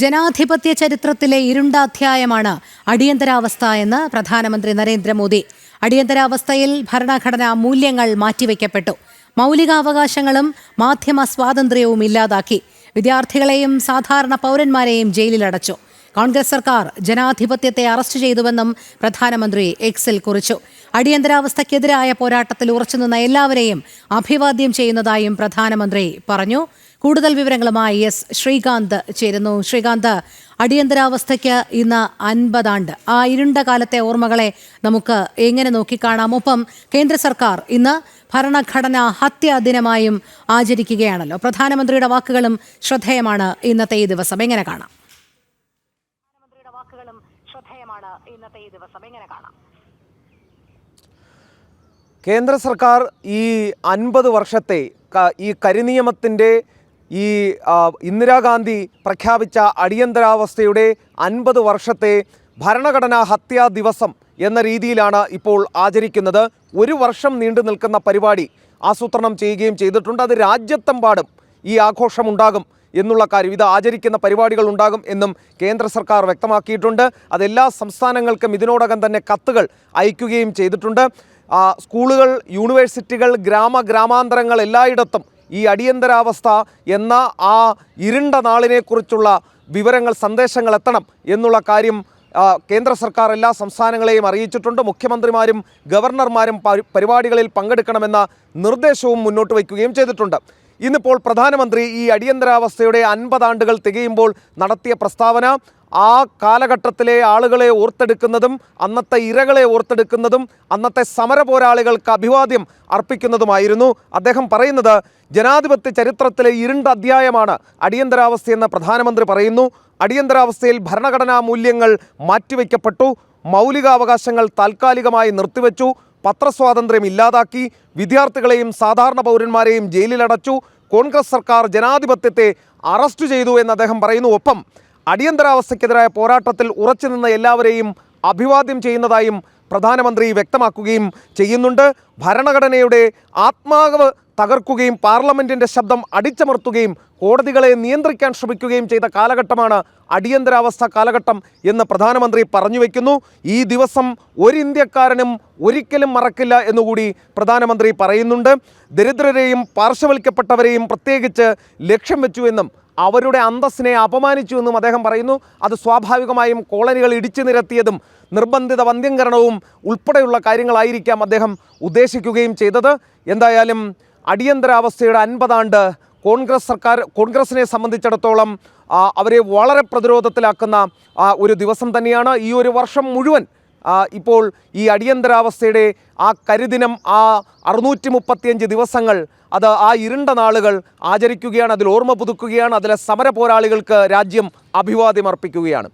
ജനാധിപത്യ ചരിത്രത്തിലെ ഇരുണ്ട അധ്യായമാണ് അടിയന്തരാവസ്ഥ എന്ന് പ്രധാനമന്ത്രി നരേന്ദ്രമോദി. അടിയന്തരാവസ്ഥയിൽ ഭരണഘടനാ മൂല്യങ്ങൾ മാറ്റിവെക്കപ്പെട്ടു. മൗലികാവകാശങ്ങളും മാധ്യമ സ്വാതന്ത്ര്യവും ഇല്ലാതാക്കി. വിദ്യാർത്ഥികളെയും സാധാരണ പൗരന്മാരെയും ജയിലിലടച്ചു. കോൺഗ്രസ് സർക്കാർ ജനാധിപത്യത്തെ അറസ്റ്റ് ചെയ്തുവെന്നും പ്രധാനമന്ത്രി എക്സിൽ കുറിച്ചു. അടിയന്തരാവസ്ഥയ്ക്കെതിരായ പോരാട്ടത്തിൽ ഉറച്ചുനിന്ന എല്ലാവരെയും അഭിവാദ്യം ചെയ്യുന്നതായും പ്രധാനമന്ത്രി പറഞ്ഞു. കൂടുതൽ വിവരങ്ങളുമായി എസ് ശ്രീകാന്ത് ചേരുന്നു. ശ്രീകാന്ത്, അടിയന്തരാവസ്ഥയ്ക്ക് ഇന്ന് 50 ആണ്ട്. ആ ഇരുണ്ട കാലത്തെ ഓർമ്മകളെ നമുക്ക് എങ്ങനെ നോക്കിക്കാണാം? ഒപ്പം കേന്ദ്ര സർക്കാർ ഇന്ന് ഭരണഘടനാ ഹത്യാ ദിനമായും ആചരിക്കുകയാണല്ലോ. പ്രധാനമന്ത്രിയുടെ വാക്കുകളും ശ്രദ്ധേയമാണ് ഇന്നത്തെ ഈ ദിവസം. എങ്ങനെ കാണാം? കേന്ദ്ര സർക്കാർ ഈ 50 വർഷത്തെ ഈ കരിനിയമത്തിൻ്റെ ഈ ഇന്ദിരാഗാന്ധി പ്രഖ്യാപിച്ച അടിയന്തരാവസ്ഥയുടെ 50 വർഷത്തെ ഭരണഘടനാ ഹത്യാ ദിവസം എന്ന രീതിയിലാണ് ഇപ്പോൾ ആചരിക്കുന്നത്. 1 വർഷം നീണ്ടു നിൽക്കുന്ന പരിപാടി ആസൂത്രണം ചെയ്യുകയും ചെയ്തിട്ടുണ്ട്. അത് രാജ്യത്തെമ്പാടും ഈ ആഘോഷമുണ്ടാകും എന്നുള്ള കാര്യം, ഇത് ആചരിക്കുന്ന പരിപാടികൾ ഉണ്ടാകും എന്നും കേന്ദ്ര സർക്കാർ വ്യക്തമാക്കിയിട്ടുണ്ട്. അതെല്ലാ സംസ്ഥാനങ്ങൾക്കും ഇതിനോടകം തന്നെ കത്തുകൾ അയക്കുകയും ചെയ്തിട്ടുണ്ട്. സ്കൂളുകൾ, യൂണിവേഴ്സിറ്റികൾ, ഗ്രാമാന്തരങ്ങൾ എല്ലായിടത്തും ഈ അടിയന്തരാവസ്ഥ എന്ന ആ ഇരുണ്ട നാളിനെക്കുറിച്ചുള്ള വിവരങ്ങൾ, സന്ദേശങ്ങൾ എത്തണം എന്നുള്ള കാര്യം കേന്ദ്ര സർക്കാർ എല്ലാ സംസ്ഥാനങ്ങളെയും അറിയിച്ചിട്ടുണ്ട്. മുഖ്യമന്ത്രിമാരും ഗവർണർമാരും പരിപാടികളിൽ പങ്കെടുക്കണമെന്ന നിർദ്ദേശവും മുന്നോട്ട് വയ്ക്കുകയും ചെയ്തിട്ടുണ്ട്. ഇന്നിപ്പോൾ പ്രധാനമന്ത്രി ഈ അടിയന്തരാവസ്ഥയുടെ 50 ആണ്ടുകൾ തികയുമ്പോൾ നടത്തിയ പ്രസ്താവന ആ കാലഘട്ടത്തിലെ ആളുകളെ ഓർത്തെടുക്കുന്നതും അന്നത്തെ ഇരകളെ ഓർത്തെടുക്കുന്നതും അന്നത്തെ സമരപോരാളികൾക്ക് അഭിവാദ്യം അർപ്പിക്കുന്നതുമായിരുന്നു. അദ്ദേഹം പറയുന്നത്, ജനാധിപത്യ ചരിത്രത്തിലെ ഇരുണ്ട അധ്യായമാണ് അടിയന്തരാവസ്ഥയെന്ന് പ്രധാനമന്ത്രി പറയുന്നു. അടിയന്തരാവസ്ഥയിൽ ഭരണഘടനാ മൂല്യങ്ങൾ മാറ്റിവെക്കപ്പെട്ടു. മൗലികാവകാശങ്ങൾ താൽക്കാലികമായി നിർത്തിവെച്ചു. പത്രസ്വാതന്ത്ര്യം ഇല്ലാതാക്കി. വിദ്യാർത്ഥികളെയും സാധാരണ പൗരന്മാരെയും ജയിലിലടച്ചു. കോൺഗ്രസ് സർക്കാർ ജനാധിപത്യത്തെ അറസ്റ്റ് ചെയ്തു എന്ന് അദ്ദേഹം പറയുന്നു. ഒപ്പം അടിയന്തരാവസ്ഥയ്ക്കെതിരായ പോരാട്ടത്തിൽ ഉറച്ചുനിന്ന എല്ലാവരെയും അഭിവാദ്യം ചെയ്യുന്നതായും പ്രധാനമന്ത്രി വ്യക്തമാക്കുകയും ചെയ്യുന്നുണ്ട്. ഭരണഘടനയുടെ ആത്മാവ് തകർക്കുകയും പാർലമെൻറ്റിൻ്റെ ശബ്ദം അടിച്ചമർത്തുകയും കോടതികളെ നിയന്ത്രിക്കാൻ ശ്രമിക്കുകയും ചെയ്ത കാലഘട്ടമാണ് അടിയന്തരാവസ്ഥ കാലഘട്ടം എന്ന് പ്രധാനമന്ത്രി പറഞ്ഞു വയ്ക്കുന്നു. ഈ ദിവസം ഒരു ഇന്ത്യക്കാരനും ഒരിക്കലും മറക്കില്ല എന്നുകൂടി പ്രധാനമന്ത്രി പറയുന്നുണ്ട്. ദരിദ്രരെയും പാർശ്വവൽക്കപ്പെട്ടവരെയും പ്രത്യേകിച്ച് ലക്ഷ്യം വെച്ചുവെന്നും അവരുടെ അന്തസ്സിനെ അപമാനിച്ചുവെന്നും അദ്ദേഹം പറയുന്നു. അത് സ്വാഭാവികമായും കോളനികൾ ഇടിച്ചു നിരത്തിയതും നിർബന്ധിത വന്ധ്യംകരണവും ഉൾപ്പെടെയുള്ള കാര്യങ്ങളായിരിക്കാം അദ്ദേഹം ഉദ്ദേശിക്കുകയും ചെയ്തത്. എന്തായാലും അടിയന്തരാവസ്ഥയുടെ 50 ആണ്ട് കോൺഗ്രസിനെ സംബന്ധിച്ചിടത്തോളം അവരെ വളരെ പ്രതിരോധത്തിലാക്കുന്ന ഒരു ദിവസം തന്നെയാണ്. ഈ ഒരു വർഷം മുഴുവൻ ഇപ്പോൾ ഈ അടിയന്തരാവസ്ഥയുടെ ആ കരിദിനം, ആ 635 ദിവസങ്ങൾ, അത് ആ ഇരുണ്ട നാളുകൾ ആചരിക്കുകയാണ്, അതിൽ ഓർമ്മ പുതുക്കുകയാണ്, അതിലെ സമര പോരാളികൾക്ക് രാജ്യം അഭിവാദ്യം അർപ്പിക്കുകയാണ്.